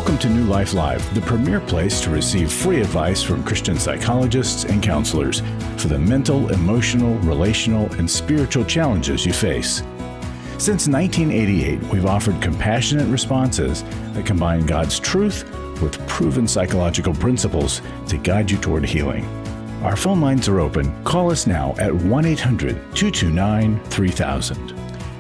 Welcome to New Life Live, the premier place to receive free advice from Christian psychologists and counselors for the mental, emotional, relational, and spiritual challenges you face. Since 1988, we've offered compassionate responses that combine God's truth with proven psychological principles to guide you toward healing. Our phone lines are open. Call us now at 1-800-229-3000.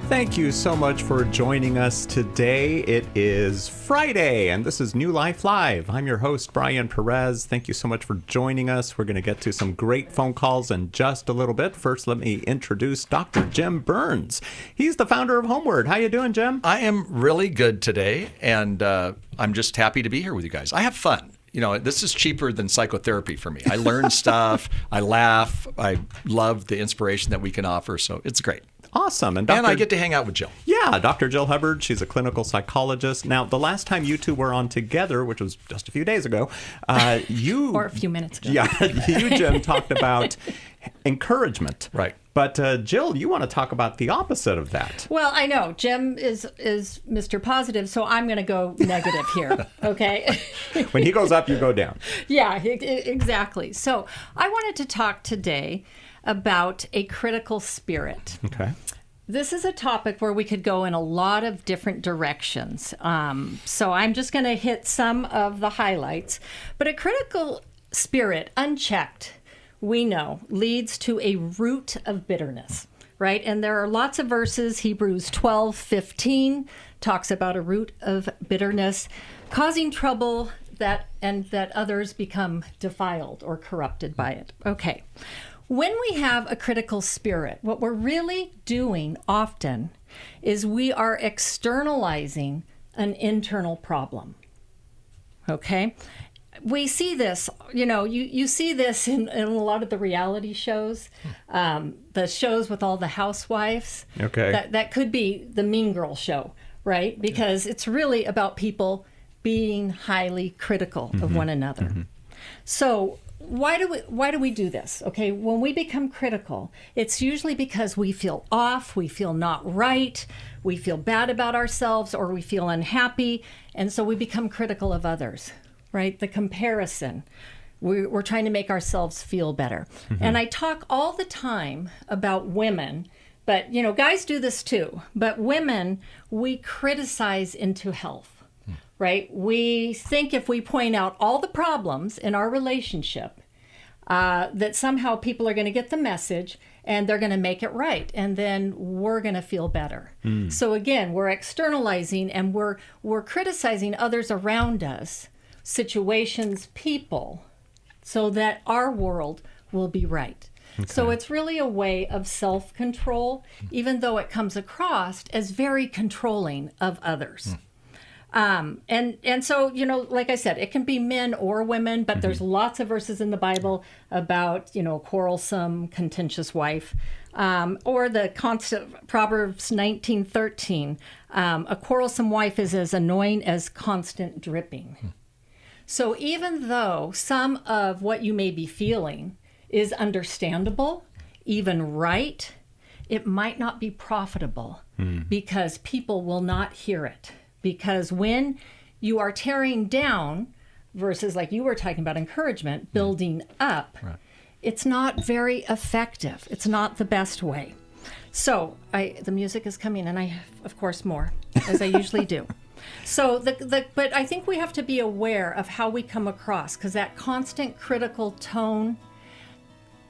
Thank you so much for joining us today. It is Friday, and this is New Life Live. I'm your host, Brian Perez. Thank you so much for joining us. We're going to get to some great phone calls in just a little bit. First, let me introduce Dr. Jim Burns. He's the founder of Homeward. How you doing, Jim? I am really good today, and I'm just happy to be here with you guys. I have fun. You know, this is cheaper than psychotherapy for me. I learn stuff. I laugh. I love the inspiration that we can offer, so it's great. Awesome. And I get to hang out with Jill. Yeah, Dr. Jill Hubbard. She's a clinical psychologist. Now, the last time you two were on together, which was just a few days ago, you... or a few minutes ago. Yeah, you, Jim, talked about encouragement. Right. But Jill, you want to talk about the opposite of that. Well, I know. Jim is Mr. Positive, so I'm going to go negative here, okay? When he goes up, you go down. Yeah, exactly. So I wanted to talk today about a critical spirit. Okay. This is a topic where we could go in a lot of different directions. So I'm just going to hit some of the highlights. But a critical spirit, unchecked, we know, leads to a root of bitterness, right? And there are lots of verses. Hebrews 12:15 talks about a root of bitterness causing trouble that others become defiled or corrupted by it. Okay. When we have a critical spirit, what we're really doing often is we are externalizing an internal problem. Okay? We see this, you see this in a lot of the reality shows, the shows with all the housewives. Okay. That could be the Mean Girl show, right? Because it's really about people being highly critical of one another. Mm-hmm. So why do we do this? Okay, when we become critical, it's usually because we feel off, we feel not right, we feel bad about ourselves, or we feel unhappy, and so we become critical of others. Right? The comparison. We're trying to make ourselves feel better. Mm-hmm. And I talk all the time about women, but, guys do this too. But women, we criticize into health, right? We think if we point out all the problems in our relationship, that somehow people are going to get the message and they're going to make it right. And then we're going to feel better. Mm. So again, we're externalizing and we're criticizing others around us, situations, people, so that our world will be right. Okay. So it's really a way of self-control, even though it comes across as very controlling of others. And so, like I said, it can be men or women, but there's lots of verses in the Bible about, quarrelsome, contentious wife, or the constant Proverbs 19:13. A quarrelsome wife is as annoying as constant dripping. So even though some of what you may be feeling is understandable, even right, it might not be profitable because people will not hear it. Because when you are tearing down versus, like you were talking about, encouragement, building up, right, it's not very effective. It's not the best way. So the music is coming, and I have, of course, more, as I usually do. So, but I think we have to be aware of how we come across, because that constant critical tone,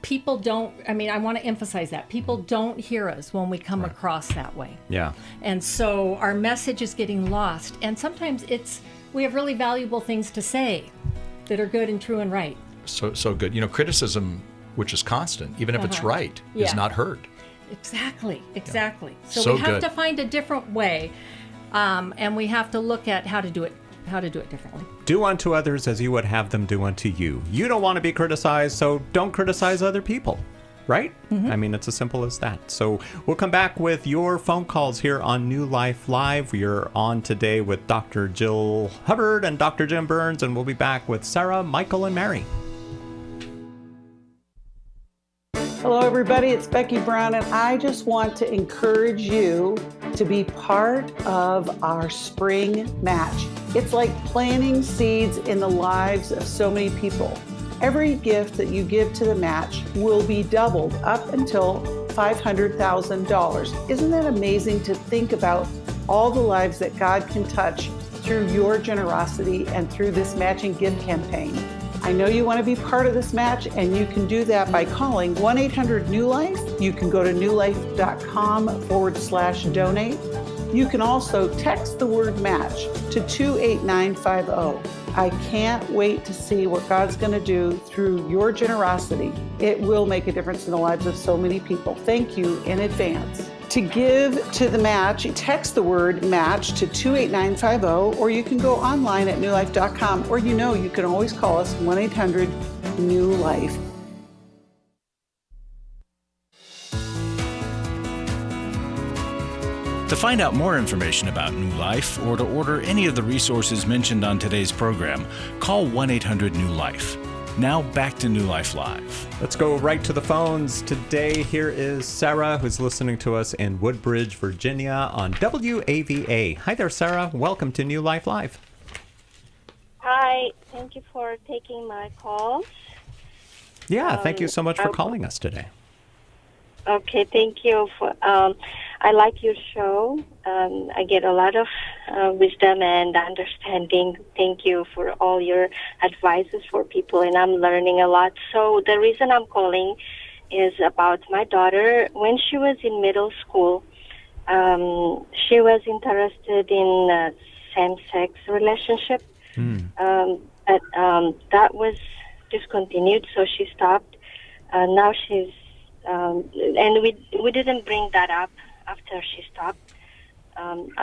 people don't, I want to emphasize that. People don't hear us when we come across that way. Yeah. And so our message is getting lost. And sometimes we have really valuable things to say that are good and true and right. So good. Criticism, which is constant, even if it's right, is not heard. Exactly. So we have good. to find a different way. And we have to look at how to do it differently. Do unto others as you would have them do unto you. You don't want to be criticized, so don't criticize other people, right? Mm-hmm. It's as simple as that. So we'll come back with your phone calls here on New Life Live. We're on today with Dr. Jill Hubbard and Dr. Jim Burns, and we'll be back with Sarah, Michael, and Mary. Hello, everybody. It's Becky Brown, and I just want to encourage you to be part of our spring match. It's like planting seeds in the lives of so many people. Every gift that you give to the match will be doubled up until $500,000. Isn't that amazing to think about all the lives that God can touch through your generosity and through this matching gift campaign? I know you want to be part of this match, and you can do that by calling 1-800-NEW-LIFE. You can go to newlife.com/donate. You can also text the word match to 28950. I can't wait to see what God's going to do through your generosity. It will make a difference in the lives of so many people. Thank you in advance. To give to the match, text the word match to 28950, or you can go online at newlife.com, or you can always call us 1-800-NEW-LIFE. To find out more information about New Life or to order any of the resources mentioned on today's program, call 1-800-NEW-LIFE. Now back to New Life Live. Let's go right to the phones. Today, here is Sarah, who's listening to us in Woodbridge, Virginia on WAVA. Hi there, Sarah. Welcome to New Life Live. Hi. Thank you for taking my call. Yeah, thank you so much for calling us today. Okay, thank you. I like your show. I get a lot of wisdom and understanding. Thank you for all your advices for people, and I'm learning a lot. So the reason I'm calling is about my daughter. When she was in middle school, she was interested in same-sex relationship. But that was discontinued, so she stopped. Now she's, and we didn't bring that up after she stopped.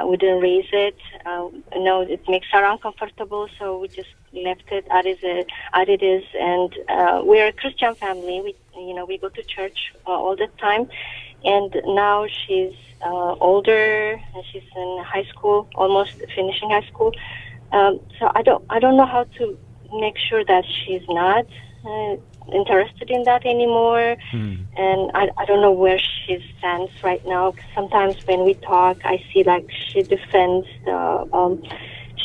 We didn't raise it. No, it makes her uncomfortable, so we just left it as it is. And we're a Christian family. We go to church all the time. And now she's older, and she's in high school, almost finishing high school. So I don't know how to make sure that she's not interested in that anymore, and I don't know where she stands right now. Sometimes when we talk, I see like she defends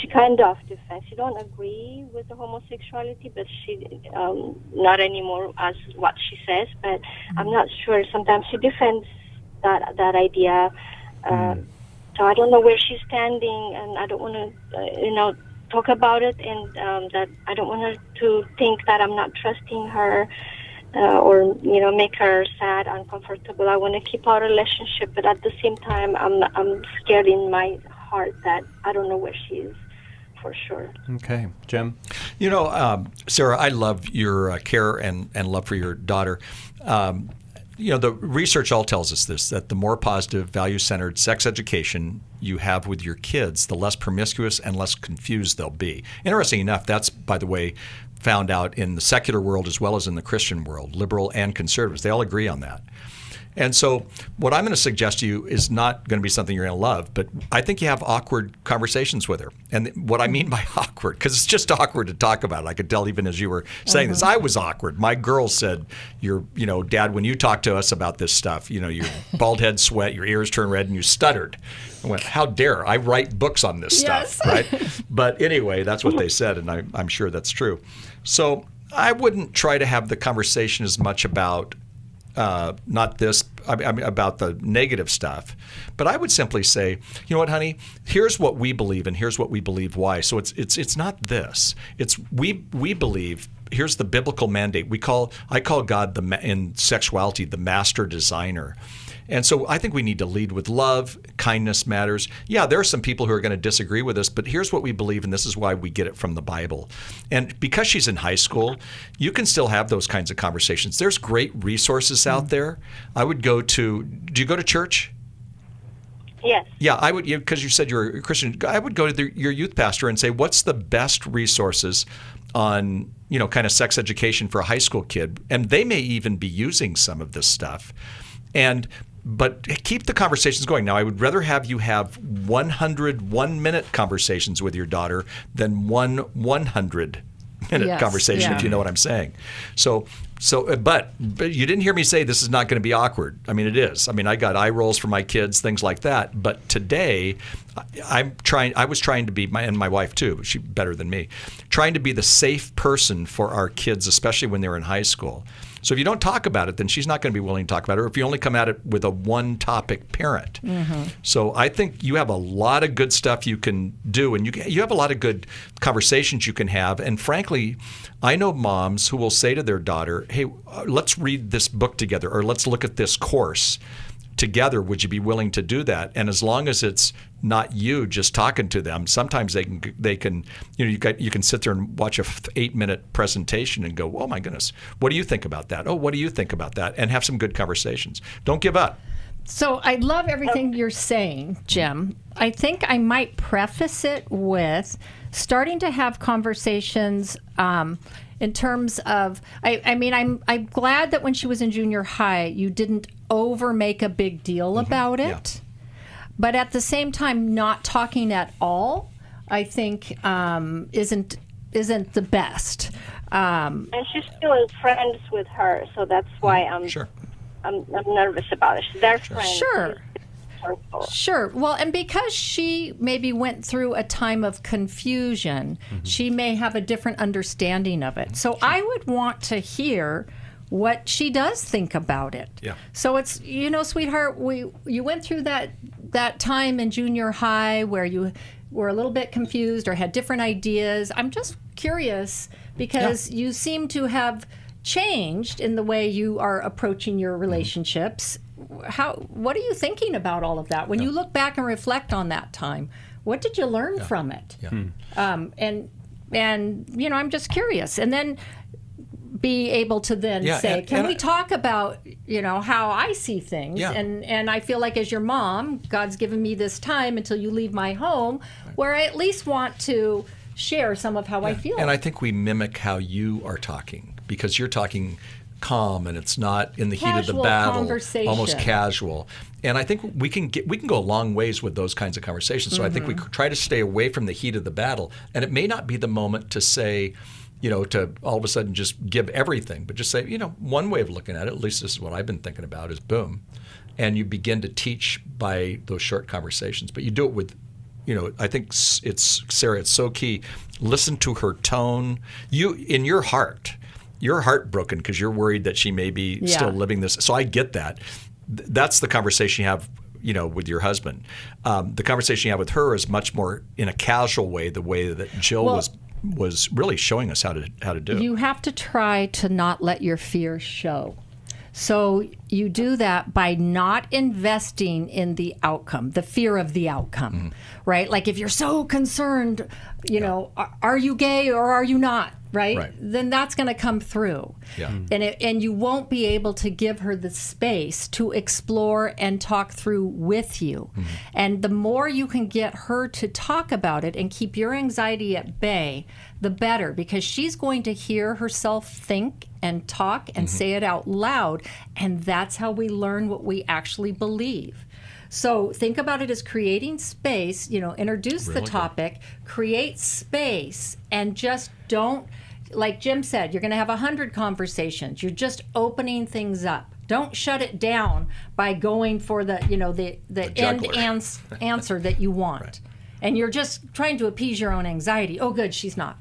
she kind of defends. She don't agree with the homosexuality, but she not anymore as what she says. But I'm not sure. Sometimes she defends that idea. So I don't know where she's standing, and I don't want to talk about it, and that I don't want her to think that I'm not trusting her or make her sad, uncomfortable. I want to keep our relationship, but at the same time I'm scared in my heart that I don't know where she is for sure. Okay, Jim. Sarah, I love your care and love for your daughter. The research all tells us this, that the more positive, value-centered sex education you have with your kids, the less promiscuous and less confused they'll be. Interesting enough, that's, by the way, found out in the secular world as well as in the Christian world, liberal and conservatives. They all agree on that. And so what I'm going to suggest to you is not going to be something you're going to love, but I think you have awkward conversations with her. And what I mean by awkward, because it's just awkward to talk about it. I could tell even as you were saying this, I was awkward. My girl said, Dad, when you talk to us about this stuff, your bald head sweat, your ears turn red, and you stuttered. I went, how dare, I write books on this stuff, right? But anyway, that's what they said, and I'm sure that's true. So I wouldn't try to have the conversation as much about about the negative stuff, but I would simply say, you know what, honey, here's what we believe, and here's what we believe why. So it's not this. It's we believe. Here's the biblical mandate. I call God in sexuality the master designer. And so I think we need to lead with love. Kindness matters. Yeah, there are some people who are going to disagree with us, but here's what we believe, and this is why we get it from the Bible. And because she's in high school, you can still have those kinds of conversations. There's great resources out there. I would do you go to church? Yes. Yeah, I would, because you said you're a Christian. I would go to your youth pastor and say, what's the best resources on, kind of sex education for a high school kid? And they may even be using some of this stuff. But keep the conversations going. Now, I would rather have you have 100 1-minute conversations with your daughter than 100-minute conversation, if you know what I'm saying. So So, but you didn't hear me say this is not going to be awkward. I mean, it is. I mean, I got eye rolls for my kids, things like that. But today, I was trying to be, and my wife too, she's better than me, trying to be the safe person for our kids, especially when they're in high school. So if you don't talk about it, then she's not going to be willing to talk about it, or if you only come at it with a one-topic parent. So I think you have a lot of good stuff you can do, and you have a lot of good conversations you can have. And frankly, I know moms who will say to their daughter, hey, let's read this book together, or let's look at this course together. Would you be willing to do that? And as long as it's not you just talking to them, sometimes they can you can sit there and watch a 8-minute presentation and go, oh my goodness, what do you think about that? Oh, what do you think about that? And have some good conversations. Don't give up. So I love everything you're saying, Jim. I think I might preface it with starting to have conversations in terms of, I mean, I'm glad that when she was in junior high, you didn't make a big deal about it. Yeah. But at the same time, not talking at all, I think, isn't the best. And she's still friends with her, so that's why I'm nervous about it. They're friends. Sure. Sure. Well, and because she maybe went through a time of confusion, she may have a different understanding of it. So I would want to hear what she does think about it. Yeah. So it's, sweetheart, you went through that time in junior high where you were a little bit confused or had different ideas. I'm just curious because you seem to have changed in the way you are approaching your relationships. What are you thinking about all of that? When you look back and reflect on that time, what did you learn from it? Yeah. And I'm just curious. And then be able to then say, can we talk about, how I see things? Yeah. And I feel like as your mom, God's given me this time until you leave my home, where I at least want to share some of how I feel. And I think we mimic how you are talking, because you're talking calm and it's not in the heat of the battle, almost casual. And I think we can go a long ways with those kinds of conversations. So I think we try to stay away from the heat of the battle. And it may not be the moment to say, to all of a sudden just give everything, but just say, one way of looking at it, at least this is what I've been thinking about, is boom. And you begin to teach by those short conversations. But you do it with, I think Sarah, it's so key. Listen to her tone. In your heart, you're heartbroken because you're worried that she may be still living this. So I get that. That's the conversation you have, with your husband. The conversation you have with her is much more in a casual way, the way that Jill was really showing us how to do. You have to try to not let your fear show. So you do that by not investing in the outcome, the fear of the outcome, right? Like if you're so concerned, are you gay or are you not? Right? Then that's going to come through. Yeah. And you won't be able to give her the space to explore and talk through with you. And the more you can get her to talk about it and keep your anxiety at bay, the better, because she's going to hear herself think and talk and say it out loud. And that's how we learn what we actually believe. So think about it as creating space, introduce the topic, create space, and just don't, like Jim said, you're going to have 100 conversations. You're just opening things up. Don't shut it down by going for the end answer that you want. Right. And you're just trying to appease your own anxiety. Oh, good, she's not.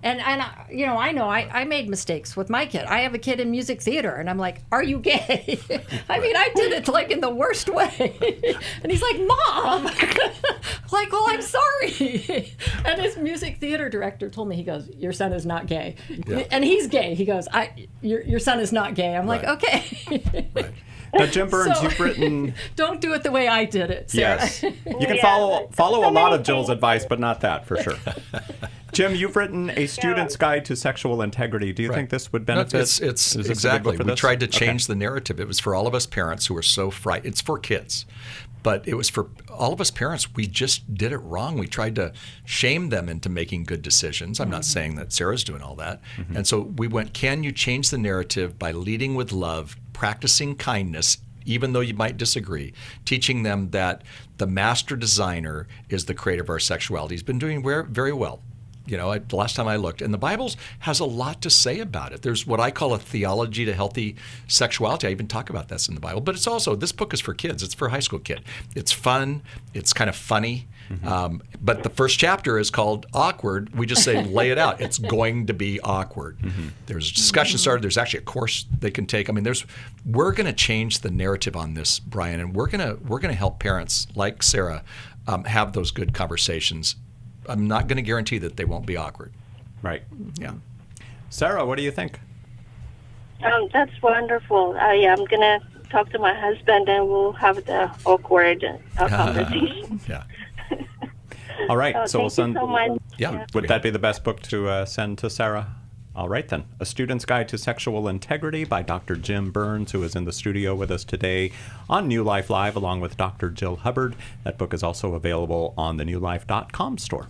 And I know I made mistakes with my kid. I have a kid in music theater, and I'm like, are you gay? I mean, I did it like in the worst way. And he's like, Mom. Like, well, I'm sorry. And his music theater director told me, he goes, your son is not gay. Yeah. And he's gay. He goes, your son is not gay. I'm like, okay. Right. Now, Jim Burns, you've written... Don't do it the way I did it, Sarah. Yes. You can follow a lot of Jill's advice, but not that, for sure. Jim, you've written A Student's Guide to Sexual Integrity. Do you think this would benefit? No, it's exactly. We tried to change the narrative. It was for all of us parents who are so frightened. It's for kids. But it was for all of us parents. We just did it wrong. We tried to shame them into making good decisions. I'm not saying that Sarah's doing all that. And so we went, can you change the narrative by leading with love, practicing kindness, even though you might disagree, teaching them that the master designer is the creator of our sexuality. He's been doing very well The last time I looked. And the Bible has a lot to say about it. There's what I call a theology to healthy sexuality. I even talk about this in the Bible. But it's also, this book is for kids. It's for a high school kid. It's fun. It's kind of funny. But the first chapter is called Awkward. We just say, lay it out. It's going to be awkward. There's a discussion started. There's actually a course they can take. I mean, we're going to change the narrative on this, Brian, and we're going to help parents like Sarah have those good conversations. I'm not going to guarantee that they won't be awkward. Right. Yeah. Sarah, what do you think? That's wonderful. I'm going to talk to my husband and we'll have the awkward conversation. Yeah. All right. So we'll send. Thank you so much. Yeah. Would that be the best book to send to Sarah? All right, then. A Student's Guide to Sexual Integrity by Dr. Jim Burns, who is in the studio with us today on New Life Live, along with Dr. Jill Hubbard. That book is also available on the newlife.com store.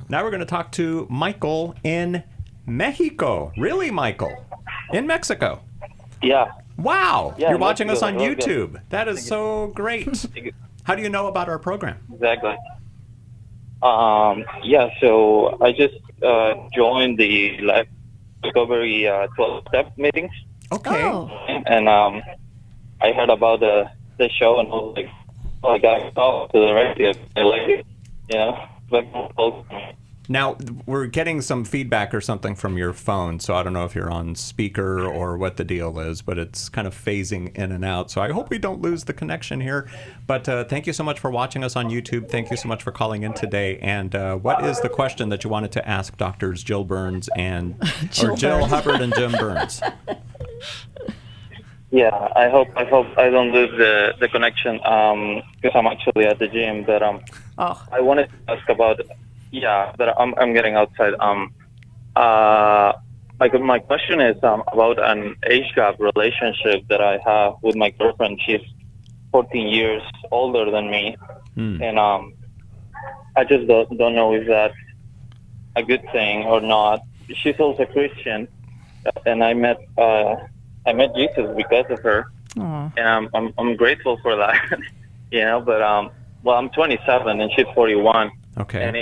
Now we're going to talk to Michael in Mexico. Really, Michael? In Mexico? Yeah. Wow. Yeah, You're watching us Mexico. on Really good. YouTube. That is so great. How do you know about our program? Exactly. So I just joined the Life Recovery 12-step meetings, Okay. Oh, and I heard about the show and I was like, oh, I got to talk to the rest of it. I like it, but Now, we're getting some feedback or something from your phone, so I don't know if you're on speaker or what the deal is, but it's kind of phasing in and out. So I hope we don't lose the connection here. But thank you so much for watching us on YouTube. Thank you so much for calling in today. And what is the question that you wanted to ask Doctors Jill Burns and Jill Hubbard and Jim Burns? yeah, I hope I don't lose the connection because I'm actually at the gym. But I wanted to ask about. Yeah, but I'm getting outside. My question is about an age gap relationship that I have with my girlfriend. She's 14 years older than me, and I just don't know if that's a good thing or not. She's also Christian, and I met Jesus because of her, and I'm grateful for that. But I'm 27 and she's 41. Okay. And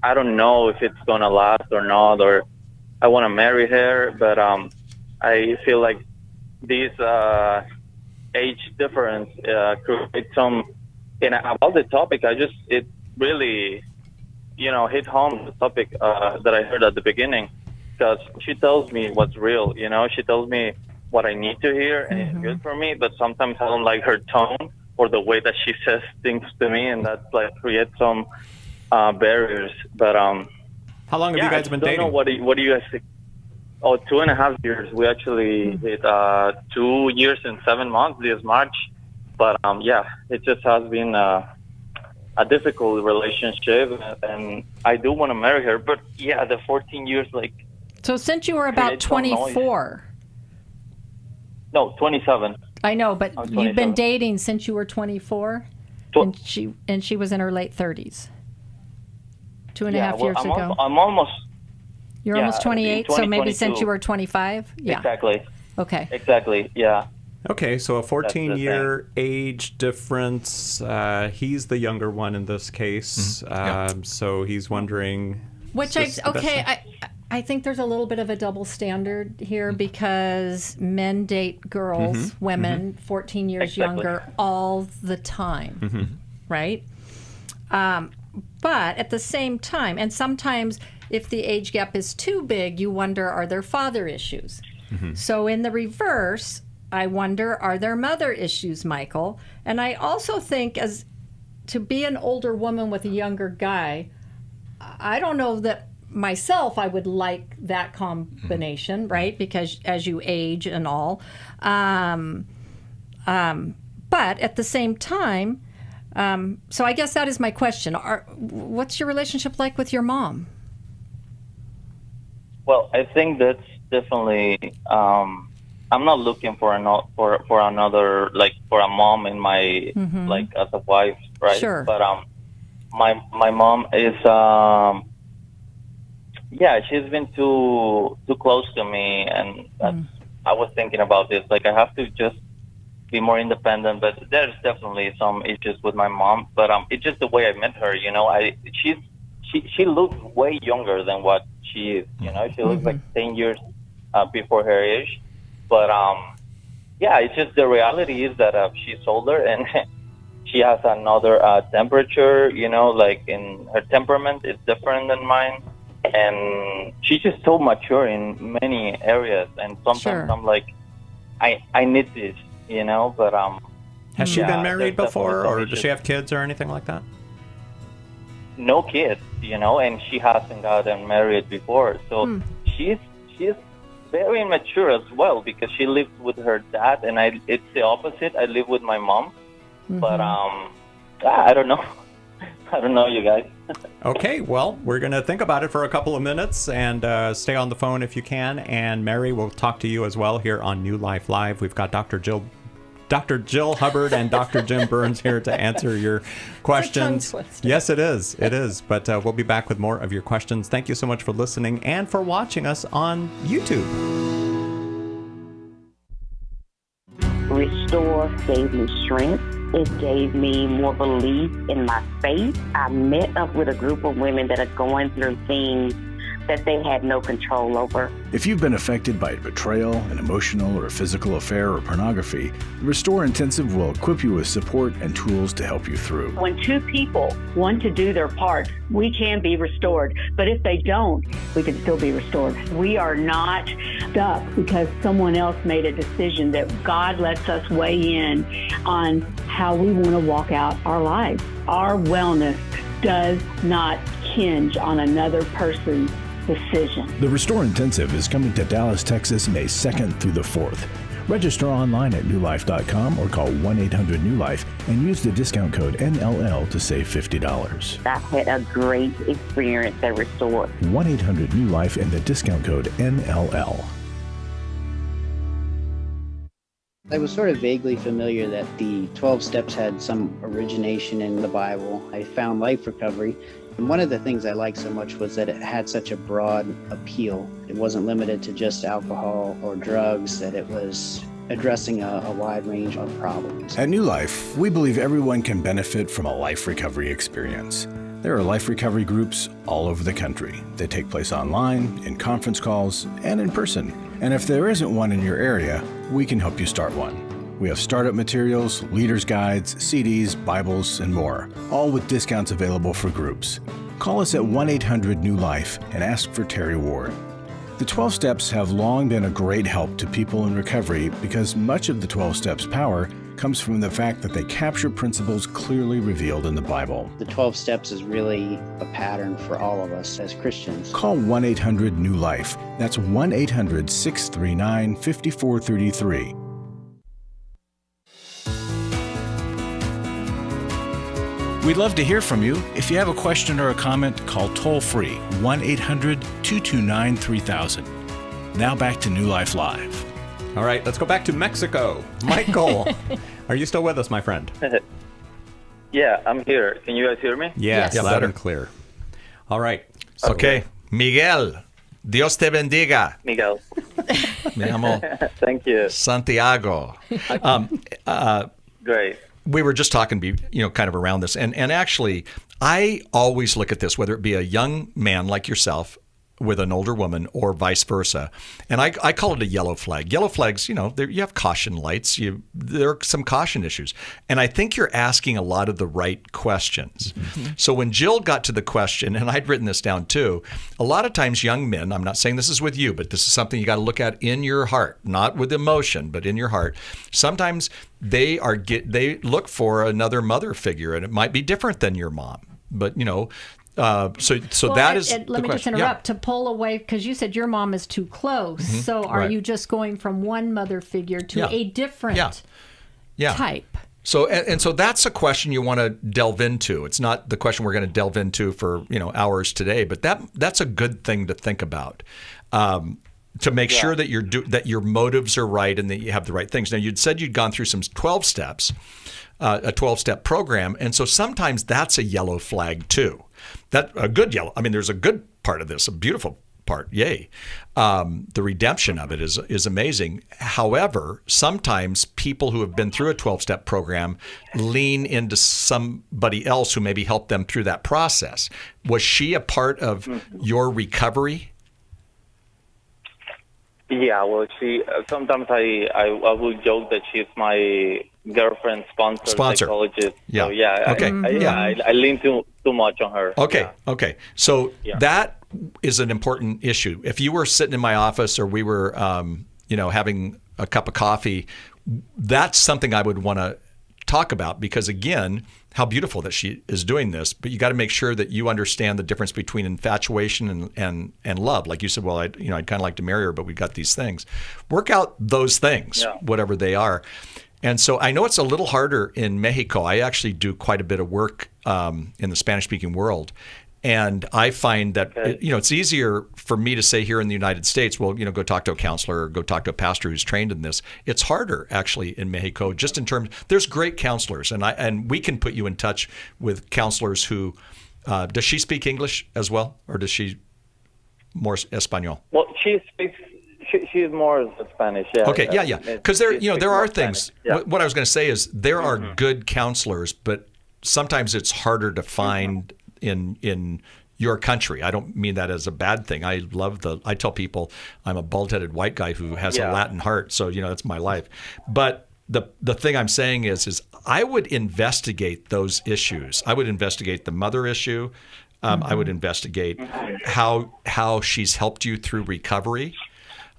I don't know if it's going to last or not, or I want to marry her, but I feel like this age difference creates some, about the topic, it really, hit home the topic that I heard at the beginning, because she tells me what's real, she tells me what I need to hear, and it's good for me, but sometimes I don't like her tone or the way that she says things to me, and that creates some barriers. But how long have you guys been dating? I don't know, what do you guys think? Oh, 2.5 years. We actually hit 2 years and 7 months this March. But it just has been a difficult relationship, and I do want to marry her. But the 14 years, so since you were about 24. No, 27. I know, but I'm you've been 27. dating since you were 24, and she was in her late 30s. 2.5 years ago. I'm almost. You're almost 28, so maybe since 2022. you were 25. Yeah. Exactly. Okay. Exactly. Yeah. Okay, so a That's the 14-year age difference. He's the younger one in this case. So he's wondering. Which I think there's a little bit of a double standard here because men date girls, women, 14 years younger all the time, right? But at the same time, and sometimes if the age gap is too big, you wonder, are there father issues? So in the reverse, I wonder, are there mother issues, Michael? And I also think as to be an older woman with a younger guy, I don't know that myself I would like that combination, right? Because as you age and all. But at the same time, so I guess that is my question. What's your relationship like with your mom? Well, I think that's definitely. I'm not looking for another for a mom in my as a wife, right? Sure. But my mom is she's been too close to me, and I was thinking about this. I have to just be more independent, but there's definitely some issues with my mom. But it's just the way I met her. she looks way younger than what she is. You know, she looks like 10 years before her age. But yeah, it's just the reality is that she's older and she has another temperature. You know, like in her temperament is different than mine, and she's just so mature in many areas. And sometimes I'm like, I need this, you know. But has she been married before, or does she have kids or anything like that? No kids, you know, and she hasn't gotten married before. So she's very immature as well, because she lives with her dad, and it's the opposite. I live with my mom. But I don't know. I don't know, you guys. Okay, well, we're going to think about it for a couple of minutes and stay on the phone if you can. And Mary, we'll talk to you as well here on New Life Live. We've got Dr. Jill Hubbard and Dr. Jim Burns here to answer your questions. Yes, it is. It is. But we'll be back with more of your questions. Thank you so much for listening and for watching us on YouTube. Restore gave me strength. It gave me more belief in my faith. I met up with a group of women that are going through things that they had no control over. If you've been affected by betrayal, an emotional or physical affair, or pornography, the Restore Intensive will equip you with support and tools to help you through. When two people want to do their part, we can be restored. But if they don't, we can still be restored. We are not stuck because someone else made a decision. That God lets us weigh in on how we want to walk out our lives. Our wellness does not hinge on another person's decision. The Restore Intensive is coming to Dallas, Texas, May 2nd through the 4th. Register online at newlife.com or call 1-800-NEW-LIFE and use the discount code NLL to save $50. I had a great experience at Restore. 1-800-NEW-LIFE and the discount code NLL. I was sort of vaguely familiar that the 12 steps had some origination in the Bible. I found Life Recovery, and one of the things I liked so much was that it had such a broad appeal. It wasn't limited to just alcohol or drugs, that it was addressing a wide range of problems. At New Life, we believe everyone can benefit from a life recovery experience. There are life recovery groups all over the country. They take place online, in conference calls, and in person. And if there isn't one in your area, we can help you start one. We have startup materials, leaders' guides, CDs, Bibles, and more, all with discounts available for groups. Call us at 1-800-NEW-LIFE and ask for Terry Ward. The 12 Steps have long been a great help to people in recovery because much of the 12 Steps' power comes from the fact that they capture principles clearly revealed in the Bible. The 12 steps is really a pattern for all of us as Christians. Call 1-800-NEW-LIFE. That's 1-800-639-5433. We'd love to hear from you. If you have a question or a comment, call toll-free 1-800-229-3000. Now back to New Life Live. All right, let's go back to Mexico. Michael, are you still with us, my friend? Yeah, I'm here. Can you guys hear me? Yes, loud better. and clear. All right. Okay. Miguel, Dios te bendiga. Miguel. Me llamo Thank you. Santiago. Great. We were just talking, kind of around this. And actually, I always look at this, whether it be a young man like yourself with an older woman or vice versa. And I call it a yellow flag. Yellow flags, you have caution lights. There are some caution issues. And I think you're asking a lot of the right questions. Mm-hmm. So when Jill got to the question, and I'd written this down too, a lot of times young men, I'm not saying this is with you, but this is something you got to look at in your heart, not with emotion, but in your heart. Sometimes they look for another mother figure, and it might be different than your mom. But, that is let me just interrupt to pull away, because you said your mom is too close. Mm-hmm. So are you just going from one mother figure to a different type? So and so that's a question you want to delve into. It's not the question we're going to delve into for hours today, but that's a good thing to think about. To make sure that that your motives are right and that you have the right things. Now, you'd said you'd gone through some 12 steps, a 12-step program, and so sometimes that's a yellow flag too. There's a good part of this, a beautiful part, yay. The redemption of it is amazing. However, sometimes people who have been through a 12-step program lean into somebody else who maybe helped them through that process. Was she a part of your recovery? Yeah, well, she sometimes I would joke that she's my girlfriend sponsor. Psychologist. Yeah. So, yeah. Okay. I lean too much on her. Okay. Yeah. Okay. So that is an important issue. If you were sitting in my office or we were, having a cup of coffee, that's something I would want to talk about because, again, how beautiful that she is doing this. But you got to make sure that you understand the difference between infatuation and love. Like you said, well, I'd kind of like to marry her, but we've got these things. Work out those things, whatever they are. And so I know it's a little harder in Mexico. I actually do quite a bit of work in the Spanish-speaking world. And I find that, it's easier for me to say here in the United States, well, go talk to a counselor or go talk to a pastor who's trained in this. It's harder, actually, in Mexico, just in terms, there's great counselors. And we can put you in touch with counselors who, does she speak English as well? Or does she more Espanol? Well, she speaks. She's more Spanish. Yeah. Okay. Yeah. Because there are things. Yeah. What I was going to say is there are good counselors, but sometimes it's harder to find in your country. I don't mean that as a bad thing. I tell people I'm a bald-headed white guy who has a Latin heart, so that's my life. But the thing I'm saying is I would investigate those issues. I would investigate the mother issue. I would investigate how she's helped you through recovery.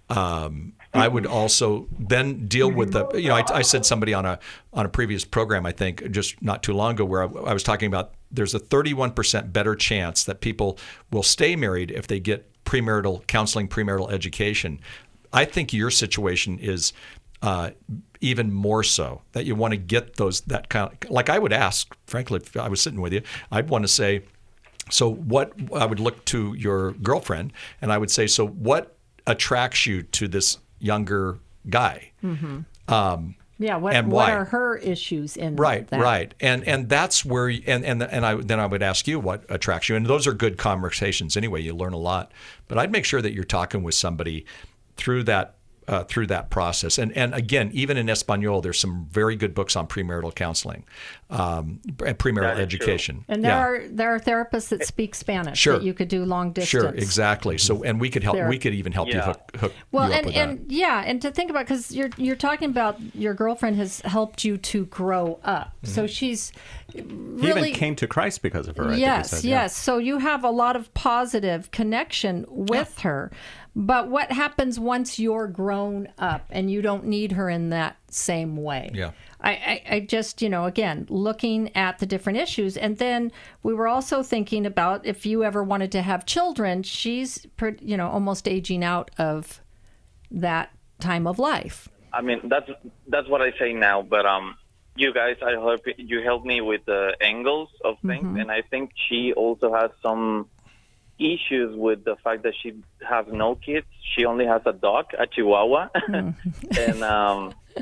I would also then deal with I said somebody on a previous program, I think just not too long ago, where I was talking about there's a 31% better chance that people will stay married if they get premarital counseling, premarital education. I think your situation is even more so, that you want to get that kind of, like I would ask, frankly, if I was sitting with you, I'd want to say, so what, I would look to your girlfriend and I would say, so what attracts you to this younger guy? What are her issues in that? Right. And that's where I would ask you what attracts you. And those are good conversations anyway. You learn a lot. But I'd make sure that you're talking with somebody through that process. And again, even in Espanol, there's some very good books on premarital counseling, premarital education. True. And there are therapists that speak Spanish that you could do long distance. Sure, exactly. So, and we could help. We could even help you hook you up with that. And to think about, because you're talking about your girlfriend has helped you to grow up. So she's really, he even came to Christ because of her. Yes. So you have a lot of positive connection with her. But what happens once you're grown up and you don't need her in that same way? Yeah. I just, again, looking at the different issues. And then we were also thinking about if you ever wanted to have children, she's, almost aging out of that time of life. I mean, that's what I say now. But you guys, I hope you help me with the angles of things. And I think she also has some issues with the fact that she has no kids. She only has a dog, a Chihuahua. And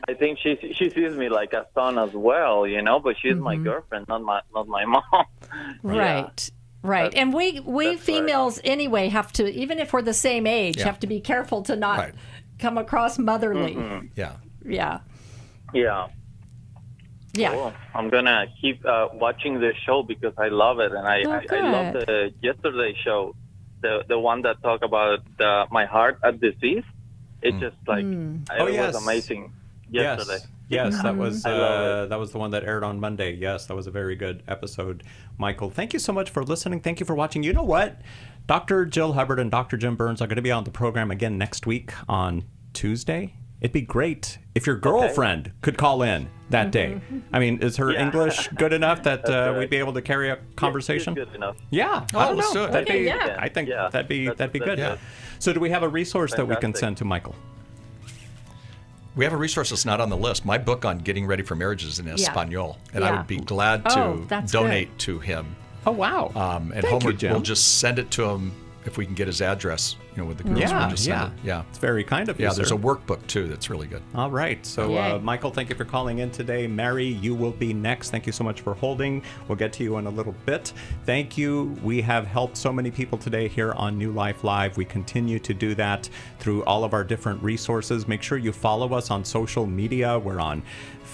I think she sees me like a son as well, but she's my girlfriend, not my mom. Right. Right. And we females anyway have to, even if we're the same age, have to be careful to not come across motherly. Yeah. Cool. I'm gonna keep watching this show because I love it, and I love the yesterday show, the one that talked about my heart at disease. It's just like it was amazing yesterday. Yes, that was the one that aired on Monday. Yes, that was a very good episode, Michael. Thank you so much for listening. Thank you for watching. You know what? Dr. Jill Hubbard and Dr. Jim Burns are going to be on the program again next week on Tuesday. It'd be great if your girlfriend could call in that day. I mean, is her English good enough that we'd be able to carry a conversation? Good enough. Yeah. I don't know. I think that'd be good. Yeah. So do we have a resource that we can send to Michael? We have a resource that's not on the list. My book on getting ready for marriage is in Espanol, and I would be glad to donate to him. Oh, wow. And Homer will just send it to him if we can get his address. with the girls who are just sending. Yeah. It's very kind of you, Yeah, there's sir. a workbook, too, that's really good. All right. So, Michael, thank you for calling in today. Mary, you will be next. Thank you so much for holding. We'll get to you in a little bit. Thank you. We have helped so many people today here on New Life Live. We continue to do that through all of our different resources. Make sure you follow us on social media. We're on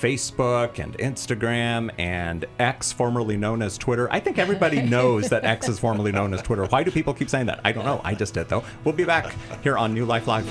Facebook and Instagram and X, formerly known as Twitter. I think everybody knows that X is formerly known as Twitter. Why do people keep saying that? I don't know. I just did, though. We'll be back here on New Life Live.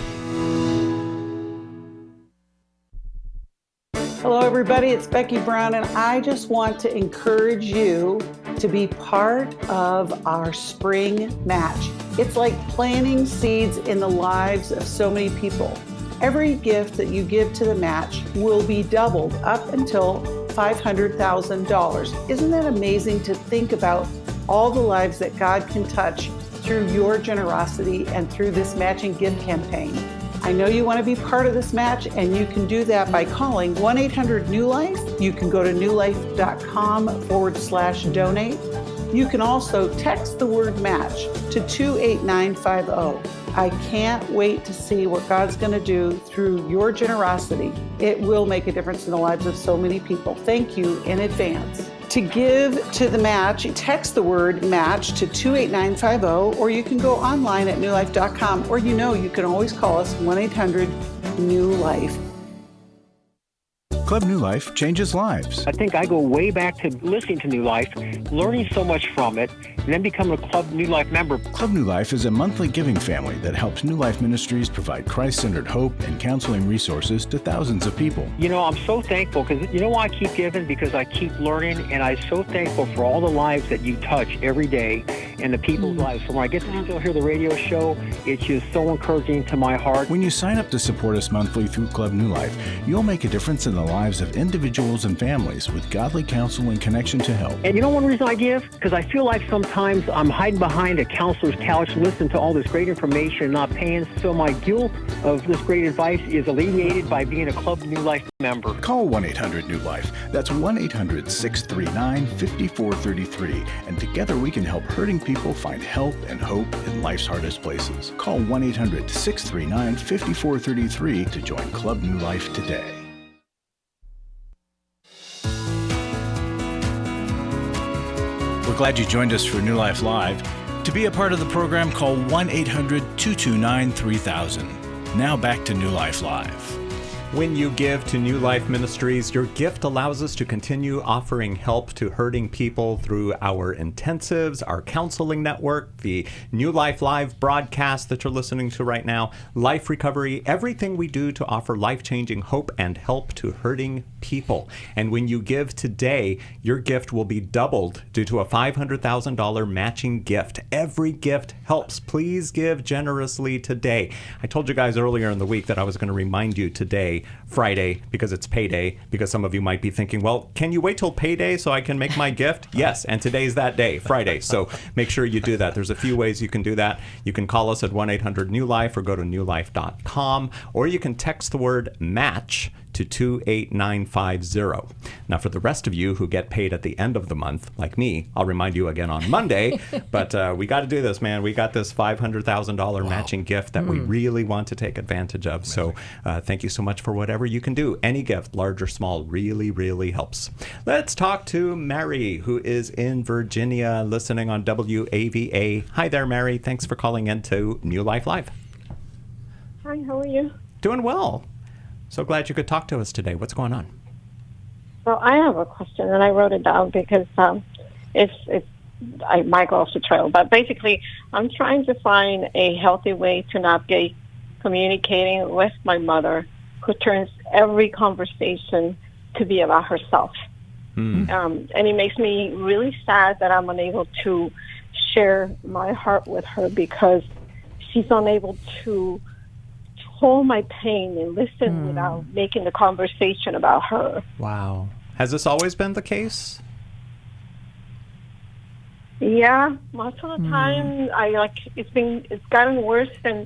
Hello, everybody. It's Becky Brown, and I just want to encourage you to be part of our spring match. It's like planting seeds in the lives of so many people. Every gift that you give to the match will be doubled up until $500,000. Isn't that amazing to think about all the lives that God can touch through your generosity and through this matching gift campaign? I know you want to be part of this match, and you can do that by calling 1-800-NEW-LIFE. You can go to newlife.com/donate. You can also text the word match to 28950. I can't wait to see what God's going to do through your generosity. It will make a difference in the lives of so many people. Thank you in advance. To give to the match, text the word match to 28950, or you can go online at newlife.com, or you can always call us 1-800-NEW-LIFE. Club New Life changes lives. I think I go way back to listening to New Life, learning so much from it, and then becoming a Club New Life member. Club New Life is a monthly giving family that helps New Life Ministries provide Christ-centered hope and counseling resources to thousands of people. I'm so thankful because why I keep giving? Because I keep learning, and I'm so thankful for all the lives that you touch every day and the people's lives. So when I get to still hear the radio show, it's just so encouraging to my heart. When you sign up to support us monthly through Club New Life, you'll make a difference in the lives of individuals and families with godly counsel and connection to help. And one reason I give? Because I feel like sometimes I'm hiding behind a counselor's couch, listening to all this great information and not paying. So my guilt of this great advice is alleviated by being a Club New Life member. Call 1-800-NEW-LIFE. That's 1-800-639-5433. And together we can help hurting people find help and hope in life's hardest places. Call 1-800-639-5433 to join Club New Life today. We're glad you joined us for New Life Live. To be a part of the program, call 1-800-229-3000. Now back to New Life Live. When you give to New Life Ministries, your gift allows us to continue offering help to hurting people through our intensives, our counseling network, the New Life Live broadcast that you're listening to right now, life recovery, everything we do to offer life-changing hope and help to hurting people. And when you give today, your gift will be doubled due to a $500,000 matching gift. Every gift helps. Please give generously today. I told you guys earlier in the week that I was going to remind you today, Friday, because it's payday, because some of you might be thinking, well, can you wait till payday so I can make my gift? Yes, and today's that day, Friday. So make sure you do that. There's a few ways you can do that. You can call us at 1-800-NEW-LIFE or go to newlife.com, or you can text the word MATCH to 28950. Now, for the rest of you who get paid at the end of the month, like me, I'll remind you again on Monday, but we got to do this, man. We got this $500,000 matching gift that we really want to take advantage of. Amazing. So thank you so much for whatever you can do. Any gift, large or small, really, really helps. Let's talk to Mary, who is in Virginia, listening on WAVA. Hi there, Mary. Thanks for calling in to New Life Live. Hi, how are you? Doing well. So glad you could talk to us today. What's going on? Well, I have a question, and I wrote it down because I might go off the trail. But basically, I'm trying to find a healthy way to navigate communicating with my mother, who turns every conversation to be about herself. And it makes me really sad that I'm unable to share my heart with her because she's unable to hold my pain and listen without making the conversation about her. Wow. Has this always been the case? Yeah, most of the time it's gotten worse, and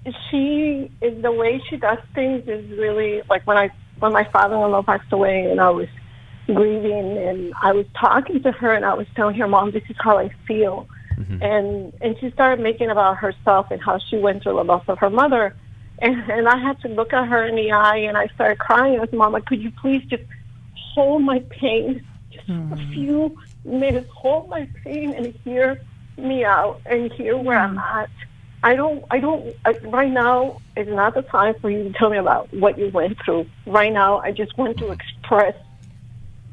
the way she does things is really like when my father-in-law passed away and I was grieving and I was talking to her and I was telling her, Mom, this is how I feel. And she started making about herself and how she went through the loss of her mother. And I had to look at her in the eye, and I started crying. I said, Mama, could you please just hold my pain just a few minutes, hold my pain and hear me out and hear where I'm at. Right now is not the time for you to tell me about what you went through. Right now, I just want to express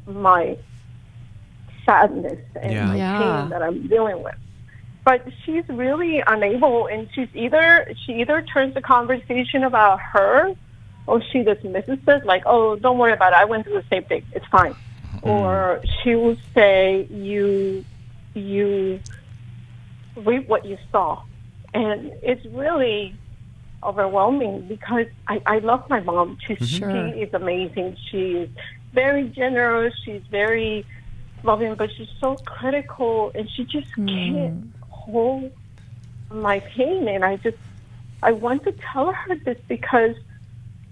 my sadness and my pain that I'm dealing with. But she's really unable, and she either turns the conversation about her, or she dismisses it, like, oh, don't worry about it, I went through the same thing, it's fine. Or she will say, you reap what you saw. And it's really overwhelming because I love my mom. She is amazing. She's very generous, she's very loving, but she's so critical, and she just can't hold my pain. And I want to tell her this because,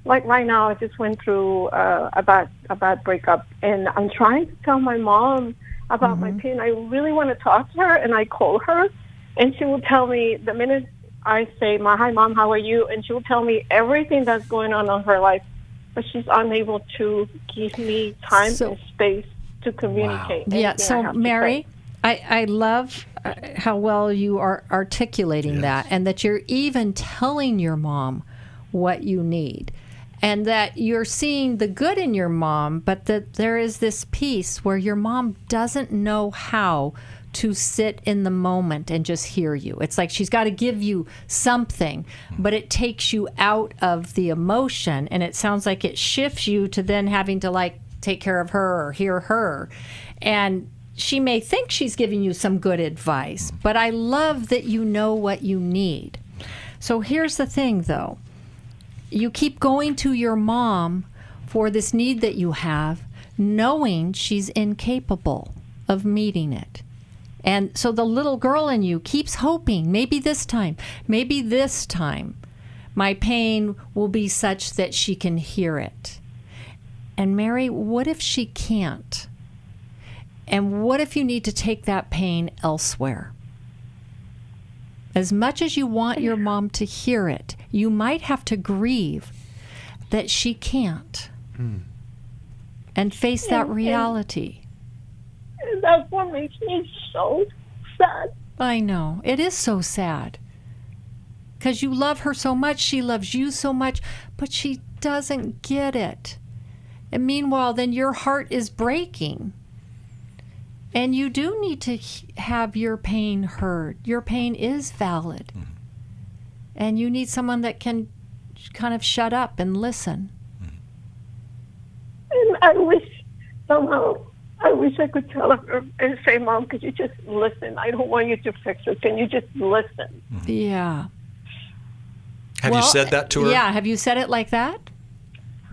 like right now, I just went through a bad breakup, and I'm trying to tell my mom about my pain. I really want to talk to her, and I call her, and she will tell me the minute I say, "Hi, Mom, how are you?" and she will tell me everything that's going on in her life, but she's unable to give me time and space to communicate. Yeah, so Mary, I love how well you are articulating that, and that you're even telling your mom what you need, and that you're seeing the good in your mom, but that there is this piece where your mom doesn't know how to sit in the moment and just hear you. It's like she's got to give you something, but it takes you out of the emotion, and it sounds like it shifts you to then having to like take care of her or hear her. And she may think she's giving you some good advice, but I love that you know what you need. So here's the thing, though. You keep going to your mom for this need that you have, knowing she's incapable of meeting it. And so the little girl in you keeps hoping, maybe this time, my pain will be such that she can hear it. And Mary, what if she can't? And what if you need to take that pain elsewhere? As much as you want your mom to hear it, you might have to grieve that she can't and face that reality. And that's what makes me so sad. I know. It is so sad. Because you love her so much, she loves you so much, but she doesn't get it. And meanwhile, then your heart is breaking. And you do need to have your pain heard. Your pain is valid. And you need someone that can kind of shut up and listen. And I wish I could tell her and say, Mom, could you just listen? I don't want you to fix her. Can you just listen? Yeah. Have you said that to her? Yeah. Have you said it like that?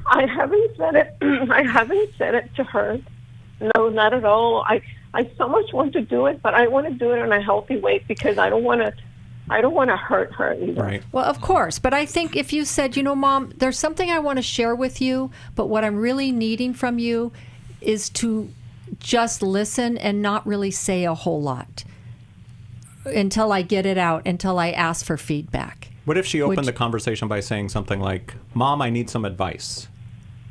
I haven't said it. I haven't said it to her. No, not at all. I so much want to do it, but I want to do it in a healthy way because I don't want to hurt her either. Right. Well, of course. But I think if you said, Mom, there's something I want to share with you, but what I'm really needing from you is to just listen and not really say a whole lot until I get it out, until I ask for feedback. What if she opened the conversation by saying something like, Mom, I need some advice?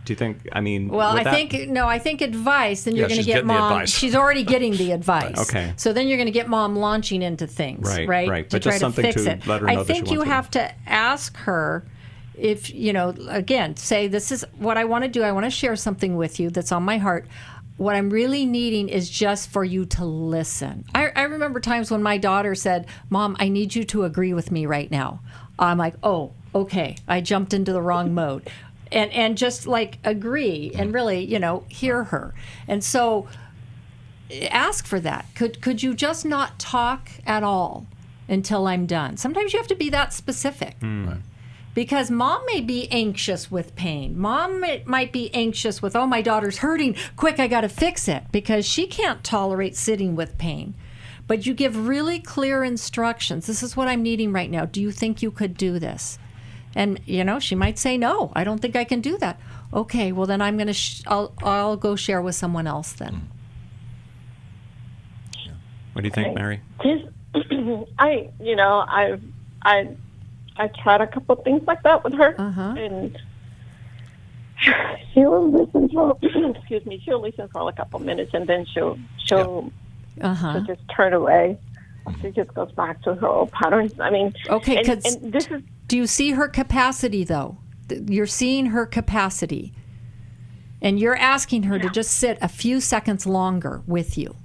Do you think, Well, I think advice, then you're going to get Mom. She's already getting the advice. Okay. So then you're going to get Mom launching into things, right? Right. To But try just to something fix to it. let her know I that she think you wants have to ask her if, again, say, this is what I want to do. I want to share something with you that's on my heart. What I'm really needing is just for you to listen. I remember times when my daughter said, Mom, I need you to agree with me right now. I'm like, oh, okay. I jumped into the wrong mode. And just like agree and really, hear her. And so ask for that. Could you just not talk at all until I'm done? Sometimes you have to be that specific. Because Mom may be anxious with pain. Mom might be anxious with, my daughter's hurting. Quick, I got to fix it. Because she can't tolerate sitting with pain. But you give really clear instructions. This is what I'm needing right now. Do you think you could do this? And, she might say, no, I don't think I can do that. Okay, well, then I'm going to, I'll go share with someone else then. What do you think, Mary? Just I tried a couple of things like that with her, and she'll listen for she'll listen for like a couple minutes, and then she'll just turn away. She just goes back to her old patterns. I mean, okay, and this is. Do you see her capacity though? You're seeing her capacity, and you're asking her to just sit a few seconds longer with you.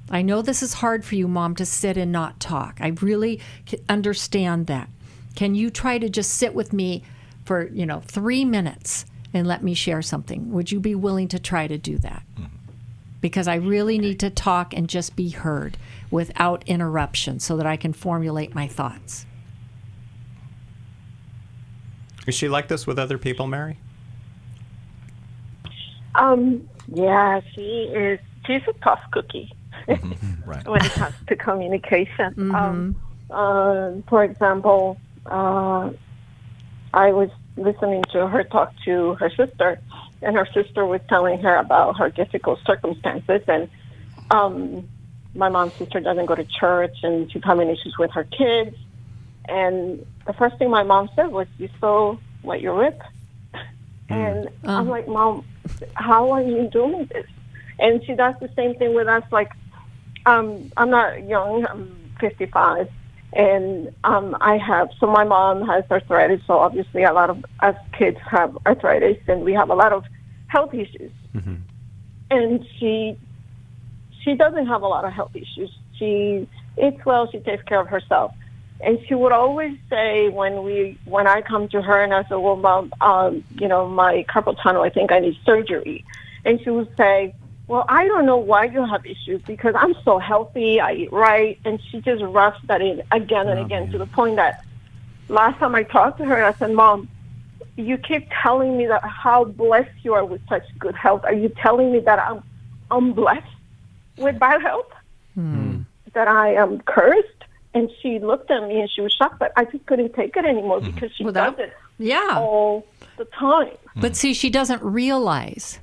I know this is hard for you, Mom, to sit and not talk. I really understand that. Can you try to just sit with me for 3 minutes and let me share something? Would you be willing to try to do that? Because I really need to talk and just be heard without interruption so that I can formulate my thoughts. Is she like this with other people, Mary? Yeah, she is. She's a tough cookie. Right. When it comes to communication. For example, I was listening to her talk to her sister, and her sister was telling her about her difficult circumstances, and my mom's sister doesn't go to church, and she's having issues with her kids. And the first thing my mom said was, "You sew what you rip." And I'm like, "Mom, how are you doing this?" And she does the same thing with us. Like, I'm not young, I'm 55. And so my mom has arthritis, so obviously a lot of us kids have arthritis, and we have a lot of health issues. And she doesn't have a lot of health issues. She eats well, she takes care of herself. And she would always say when I come to her and I said, "Well, Mom, my carpal tunnel, I think I need surgery." And she would say, "Well, I don't know why you have issues because I'm so healthy, I eat right." And she just rushed that in again and again to the point that last time I talked to her, I said, "Mom, you keep telling me that how blessed you are with such good health. Are you telling me that I'm blessed with bad health? That I am cursed?" And she looked at me and she was shocked, but I just couldn't take it anymore because she does it all the time. But see, she doesn't realize.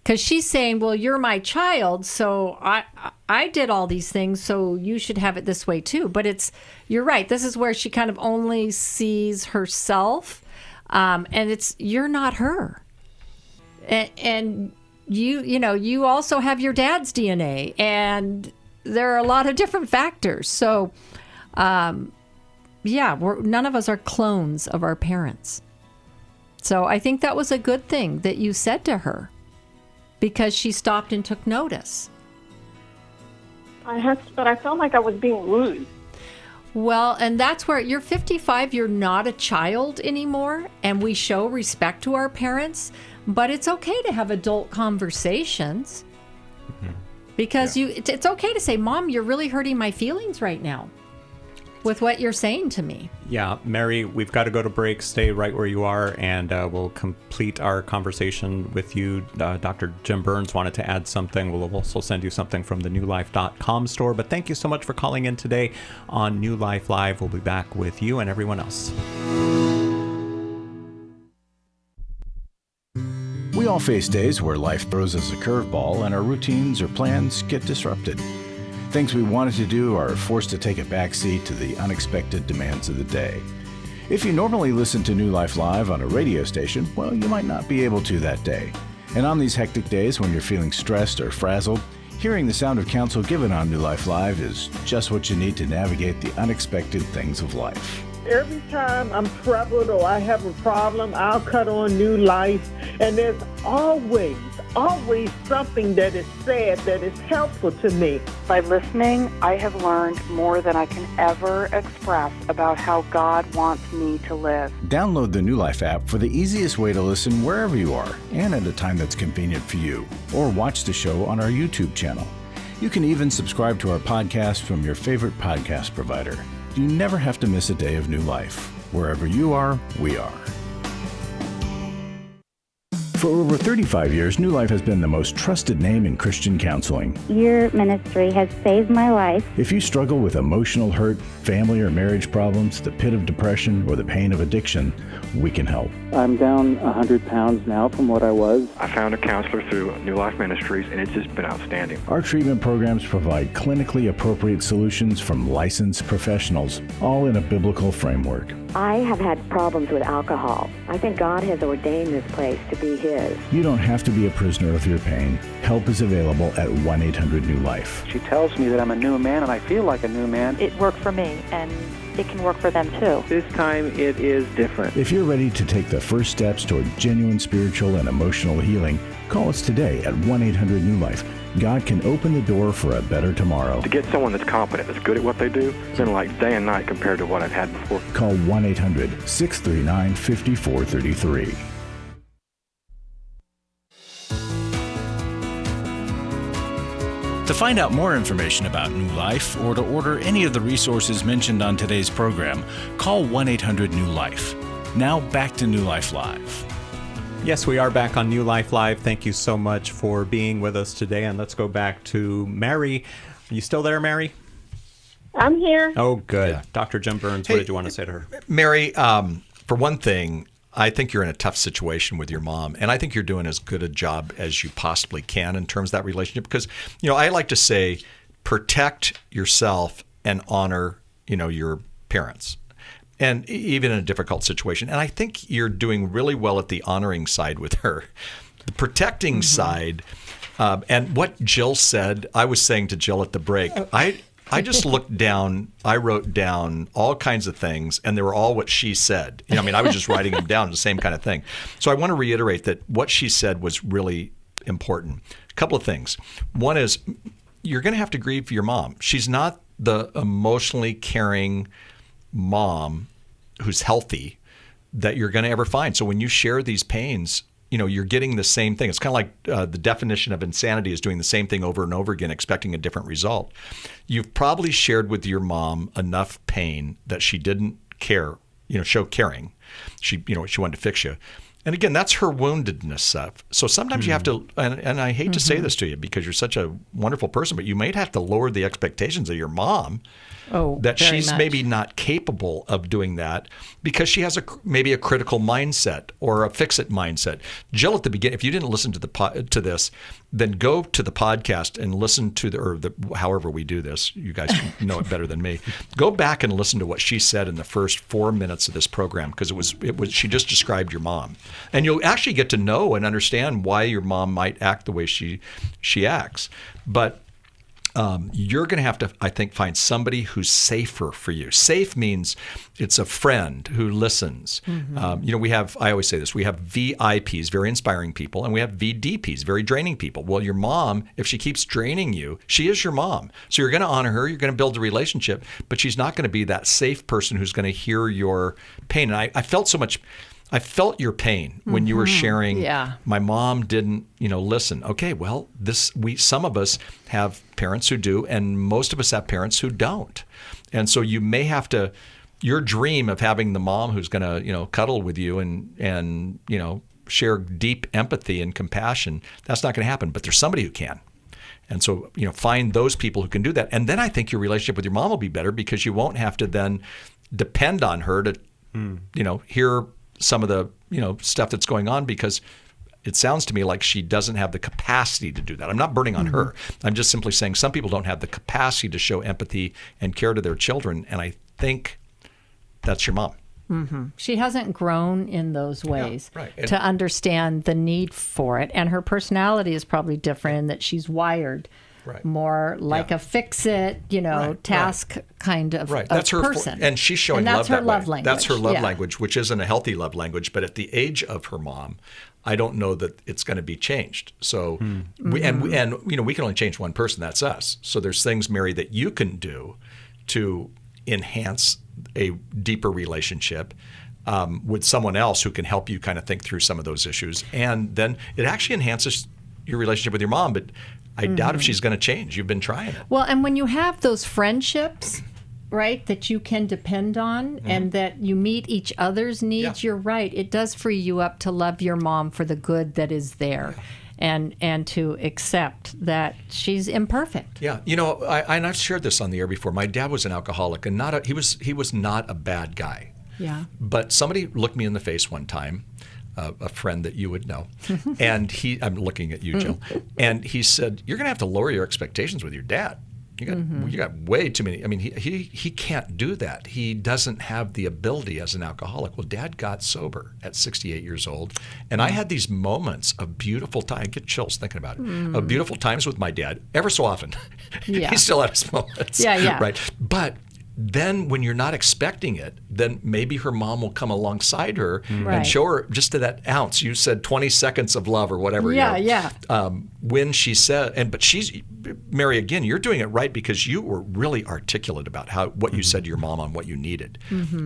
Because she's saying, "Well, you're my child, so I did all these things, so you should have it this way too." But you're right. This is where she kind of only sees herself, and you're not her. And you also have your dad's DNA, and there are a lot of different factors. So, none of us are clones of our parents. So I think that was a good thing that you said to her, because she stopped and took notice. But I felt like I was being rude. Well, and that's where you're 55, you're not a child anymore, and we show respect to our parents, but it's okay to have adult conversations. Because it's okay to say, "Mom, you're really hurting my feelings right now with what you're saying to me." Yeah, Mary, we've got to go to break. Stay right where you are, and we'll complete our conversation with you. Dr. Jim Burns wanted to add something. We'll also send you something from the newlife.com store. But thank you so much for calling in today on New Life Live. We'll be back with you and everyone else. We all face days where life throws us a curveball and our routines or plans get disrupted. Things we wanted to do are forced to take a backseat to the unexpected demands of the day. If you normally listen to New Life Live on a radio station, well, you might not be able to that day. And on these hectic days when you're feeling stressed or frazzled, hearing the sound of counsel given on New Life Live is just what you need to navigate the unexpected things of life. Every time I'm troubled or I have a problem, I'll cut on New Life, and there's always something that is said that is helpful to me. By listening, I have learned more than I can ever express about how God wants me to live. Download the New Life app for the easiest way to listen wherever you are and at a time that's convenient for you, or watch the show on our YouTube channel. You can even subscribe to our podcast from your favorite podcast provider. You never have to miss a day of New Life. Wherever you are, we are. For over 35 years, New Life has been the most trusted name in Christian counseling. Your ministry has saved my life. If you struggle with emotional hurt, family or marriage problems, the pit of depression, or the pain of addiction, we can help. I'm down 100 pounds now from what I was. I found a counselor through New Life Ministries, and it's just been outstanding. Our treatment programs provide clinically appropriate solutions from licensed professionals, all in a biblical framework. I have had problems with alcohol. I think God has ordained this place to be His. You don't have to be a prisoner of your pain. Help is available at 1-800-NEW-LIFE. She tells me that I'm a new man, and I feel like a new man. It worked for me, and it can work for them too. This time it is different. If you're ready to take the first steps toward genuine spiritual and emotional healing, call us today at 1-800-NEW-LIFE. God can open the door for a better tomorrow. To get someone that's competent, that's good at what they do, it's been like day and night compared to what I've had before. Call 1-800-639-5433. To find out more information about New Life or to order any of the resources mentioned on today's program, call 1-800-NEW-LIFE. Now back to New Life Live. Yes, we are back on New Life Live. Thank you so much for being with us today. And let's go back to Mary. Are you still there, Mary? I'm here. Oh, good. Yeah. Dr. Jim Burns, what did you want to say to her? Mary, for one thing, I think you're in a tough situation with your mom, and I think you're doing as good a job as you possibly can in terms of that relationship because, I like to say protect yourself and honor, your parents. And even in a difficult situation. And I think you're doing really well at the honoring side with her. The protecting side, and what Jill said, I was saying to Jill at the break, I just looked down, I wrote down all kinds of things, and they were all what she said. I was just writing them down, the same kind of thing. So I want to reiterate that what she said was really important. A couple of things. One is you're going to have to grieve your mom. She's not the emotionally caring mom who's healthy that you're going to ever find. So when you share these pains, you're getting the same thing. It's kind of like the definition of insanity is doing the same thing over and over again, expecting a different result. You've probably shared with your mom enough pain that she didn't care, show caring. She wanted to fix you. And again, that's her woundedness stuff. So sometimes you have to, and I hate to say this to you because you're such a wonderful person, but you might have to lower the expectations of your mom. That she's maybe not capable of doing that because she has maybe a critical mindset or a fix-it mindset. Jill, at the beginning, if you didn't listen to this, then go to the podcast and listen to however we do this. You guys know it better than me. Go back and listen to what she said in the first 4 minutes of this program because it was she just described your mom, and you'll actually get to know and understand why your mom might act the way she acts, but. You're going to have to, I think, find somebody who's safer for you. Safe means it's a friend who listens. We have, I always say this, we have VIPs, very inspiring people, and we have VDPs, very draining people. Well, your mom, if she keeps draining you, she is your mom. So you're going to honor her, you're going to build a relationship, but she's not going to be that safe person who's going to hear your pain. And I felt your pain when you were sharing. Yeah. My mom didn't, listen. Okay, well, some of us have parents who do, and most of us have parents who don't. And so you may have to. Your dream of having the mom who's going to, cuddle with you and share deep empathy and compassion, that's not going to happen. But there's somebody who can. And so, find those people who can do that. And then I think your relationship with your mom will be better because you won't have to then depend on her to, hear some of the stuff that's going on because it sounds to me like she doesn't have the capacity to do that. I'm not burning on her. I'm just simply saying some people don't have the capacity to show empathy and care to their children, and I think that's your mom. She hasn't grown in those ways to understand the need for it, and her personality is probably different in that she's wired more like a fix-it, task kind of that's her person. And she's showing and love that's her that love way. language. That's her love language, which isn't a healthy love language. But at the age of her mom, I don't know that it's going to be changed. So, we can only change one person. That's us. So there's things, Mary, that you can do to enhance a deeper relationship with someone else who can help you kind of think through some of those issues. And then it actually enhances your relationship with your mom. But I doubt if she's going to change. You've been trying it. Well, and when you have those friendships, right, that you can depend on and that you meet each other's needs, you're right. It does free you up to love your mom for the good that is there. And to accept that she's imperfect. Yeah, and I've shared this on the air before. My dad was an alcoholic, and he was not a bad guy. Yeah. But somebody looked me in the face one time, a friend that you would know, and I'm looking at you, Jill, and he said, "You're going to have to lower your expectations with your dad. You got way too many. I mean, he can't do that. He doesn't have the ability as an alcoholic." Well, Dad got sober at 68 years old, and I had these moments of beautiful time. I get chills thinking about it. Of beautiful times with my dad, ever so often. Yeah. He still had his moments. Yeah. Right. But then when you're not expecting it, then maybe her mom will come alongside her and show her just to that ounce. You said 20 seconds of love or whatever. When she said, but Mary, again, you're doing it right because you were really articulate about what you said to your mom on what you needed.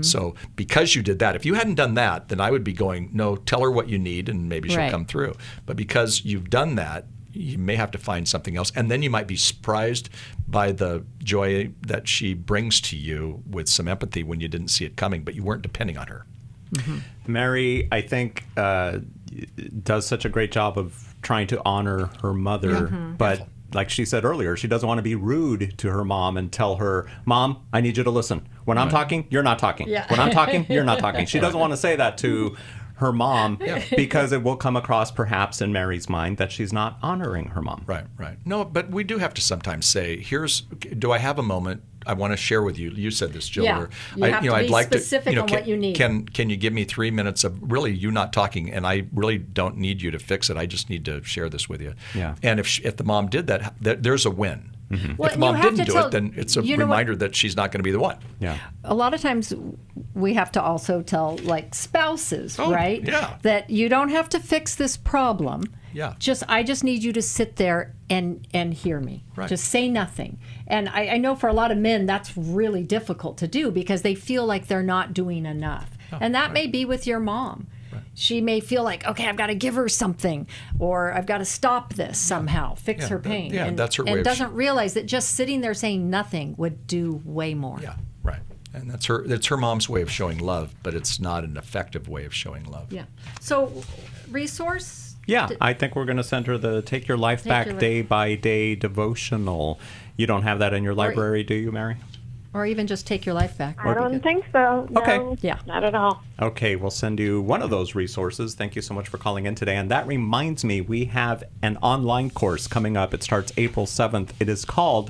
So because you did that, if you hadn't done that, then I would be going, no, tell her what you need and maybe she'll come through. But because you've done that, you may have to find something else. And then you might be surprised by the joy that she brings to you with some empathy when you didn't see it coming, but you weren't depending on her. Mary, I think, does such a great job of trying to honor her mother, but like she said earlier, she doesn't want to be rude to her mom and tell her, "Mom, I need you to listen. When I'm talking, you're not talking. When I'm talking, you're not talking." She doesn't want to say that to her mom because it will come across perhaps in Mary's mind that she's not honoring her mom. Right. No, but we do have to sometimes say, do I have a moment I want to share with you? You said this, Jill. Yeah, you have to be specific on what you need. Can you give me 3 minutes of really you not talking, and I really don't need you to fix it. I just need to share this with you. Yeah. And if the mom did that, there's a win. Well, if the mom didn't do it, then it's a reminder that she's not going to be the one. Yeah. A lot of times we have to also tell spouses, right? Yeah. That you don't have to fix this problem. Yeah. I just need you to sit there and hear me. Right. Just say nothing. And I know for a lot of men that's really difficult to do because they feel like they're not doing enough. And that may be with your mom. She may feel like, okay, I've got to give her something, or I've got to stop this somehow, fix her pain. And that's her way and doesn't realize that just sitting there saying nothing would do way more. Yeah, right. And that's her mom's way of showing love, but it's not an effective way of showing love. Yeah. So, resource? Yeah, I think we're going to send her the Take Your Life Back Day by Day devotional. You don't have that in your library, do you, Mary? Or even just Take Your Life Back. I don't think so. No, okay. Yeah. Not at all. Okay, we'll send you one of those resources. Thank you so much for calling in today. And that reminds me, we have an online course coming up. It starts April 7th. It is called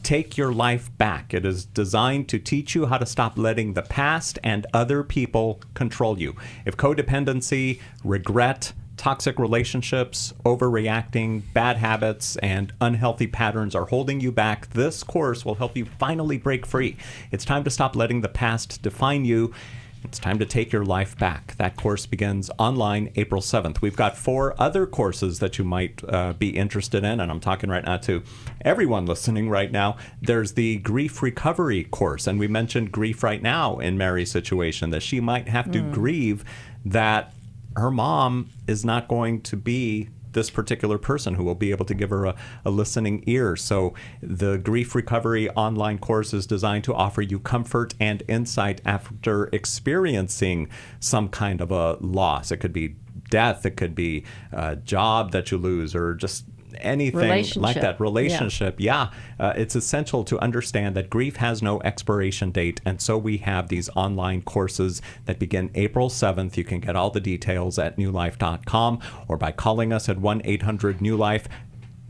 Take Your Life Back. It is designed to teach you how to stop letting the past and other people control you. If codependency, regret, toxic relationships, overreacting, bad habits, and unhealthy patterns are holding you back, this course will help you finally break free. It's time to stop letting the past define you. It's time to take your life back. That course begins online April 7th. We've got 4 other courses that you might be interested in, and I'm talking right now to everyone listening right now. There's the grief recovery course, and we mentioned grief right now in Mary's situation, that she might have to grieve that her mom is not going to be this particular person who will be able to give her a listening ear. So the Grief Recovery online course is designed to offer you comfort and insight after experiencing some kind of a loss. It could be death, it could be a job that you lose, or just anything like that. Relationship. It's essential to understand that grief has no expiration date, and so we have these online courses that begin April 7th. You can get all the details at newlife.com or by calling us at 1-800-NEW-LIFE.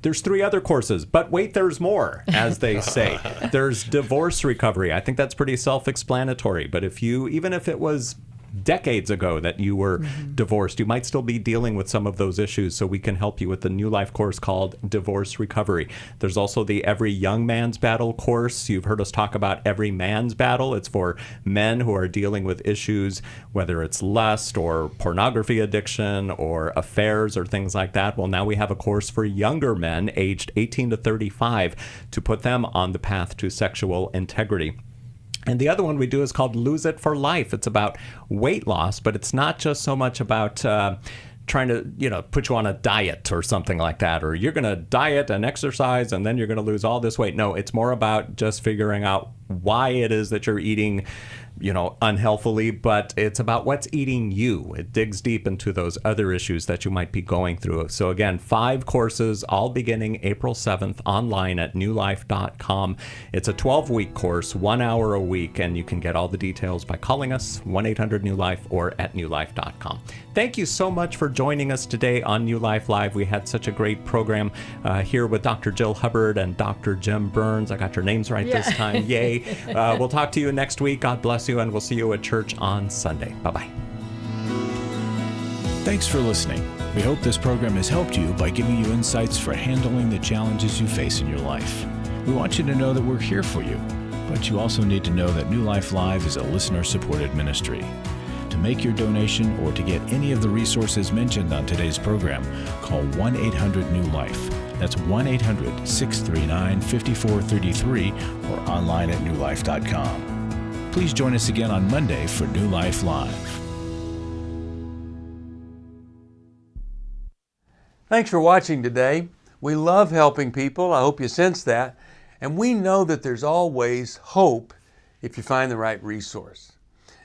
There's 3 other courses, but wait, there's more, as they say. There's divorce recovery. I think that's pretty self-explanatory, but even if it was decades ago that you were divorced, you might still be dealing with some of those issues, so we can help you with the New Life course called Divorce Recovery. There's also the Every Young Man's Battle course. You've heard us talk about Every Man's Battle. It's for men who are dealing with issues, whether it's lust or pornography addiction or affairs or things like that. Well, now we have a course for younger men aged 18 to 35 to put them on the path to sexual integrity. And the other one we do is called Lose It for Life. It's about weight loss, but it's not just so much about trying to, put you on a diet or something like that, or you're going to diet and exercise and then you're going to lose all this weight. No, it's more about just figuring out why it is that you're eating, unhealthily, but it's about what's eating you. It digs deep into those other issues that you might be going through. So again, 5 courses, all beginning April 7th, online at newlife.com. It's a 12-week course, 1 hour a week, and you can get all the details by calling us, 1-800-NEW-LIFE, or at newlife.com. Thank you so much for joining us today on New Life Live. We had such a great program here with Dr. Jill Hubbard and Dr. Jim Burns. I got your names right this time. Yay. We'll talk to you next week. God bless you, and we'll see you at church on Sunday. Bye-bye. Thanks for listening. We hope this program has helped you by giving you insights for handling the challenges you face in your life. We want you to know that we're here for you, but you also need to know that New Life Live is a listener-supported ministry. To make your donation or to get any of the resources mentioned on today's program, call 1-800-NEW-LIFE. That's 1-800-639-5433 or online at newlife.com. Please join us again on Monday for New Life Live. Thanks for watching today. We love helping people. I hope you sense that. And we know that there's always hope if you find the right resource.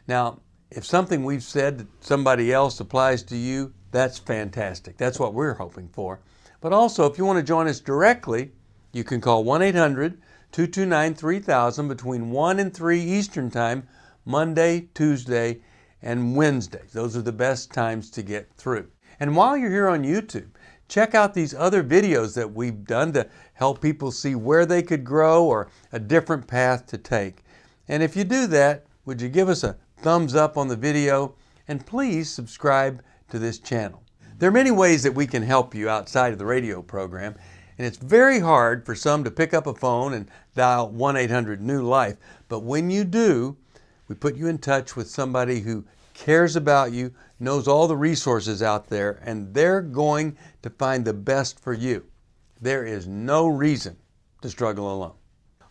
Now, if something we've said to somebody else applies to you, that's fantastic. That's what we're hoping for. But also, if you want to join us directly, you can call 1-800-229-3000 between 1 and 3 Eastern Time, Monday, Tuesday, and Wednesday. Those are the best times to get through. And while you're here on YouTube, check out these other videos that we've done to help people see where they could grow or a different path to take. And if you do that, would you give us a thumbs up on the video, and please subscribe to this channel. There are many ways that we can help you outside of the radio program, and it's very hard for some to pick up a phone and dial 1-800-NEW-LIFE. But when you do, we put you in touch with somebody who cares about you, knows all the resources out there, and they're going to find the best for you. There is no reason to struggle alone.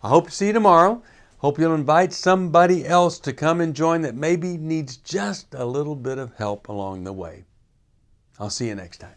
I hope to see you tomorrow. Hope you'll invite somebody else to come and join that maybe needs just a little bit of help along the way. I'll see you next time.